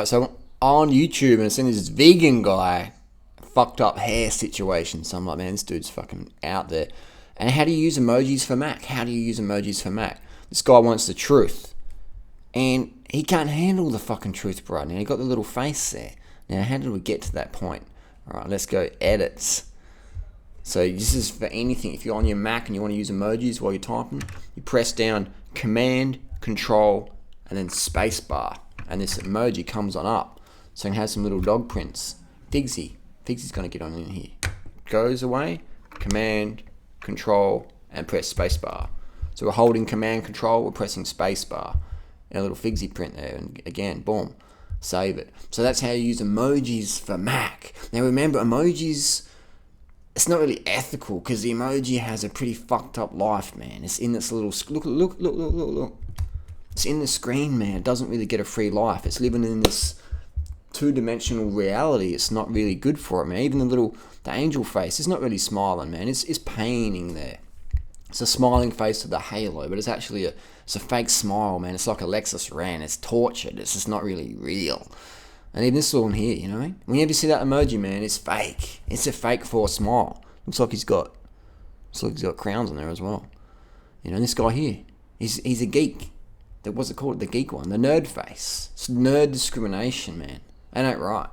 Alright, so on YouTube, and I've seen this vegan guy, fucked up hair situation. So I'm like, man, this dude's fucking out there. And how do you use emojis for Mac? How do you use emojis for Mac? This guy wants the truth. And he can't handle the fucking truth, bro. Now, he got the little face there. Now, how did we get to that point? Alright, let's go edits. So this is for anything. If you're on your Mac and you want to use emojis while you're typing, you press down Command, Control, and then Spacebar. And this emoji comes on up. So it has some little dog prints. Figsy's going to get on in here. Goes away, Command, Control, and press Spacebar. So we're holding Command, Control, we're pressing Spacebar. And a little Figsy print there. And again, boom, save it. So that's how you use emojis for Mac. Now remember, emojis, it's not really ethical because the emoji has a pretty fucked up life, man. It's in this little, look. It's in the screen, man. It doesn't really get a free life. It's living in this two-dimensional reality. It's not really good for it, man. Even the angel face is not really smiling, man. It's painting there. It's a smiling face with a halo, but it's actually it's a fake smile, man. It's like a Lexus Ran. It's tortured. It's just not really real. And even this one here, you know? Whenever you see that emoji, man, it's fake. It's a fake for a smile. Looks like he's got crowns on there as well. You know, this guy here, he's a geek. What's it called? The geek one. The nerd face. It's nerd discrimination, man. That ain't right.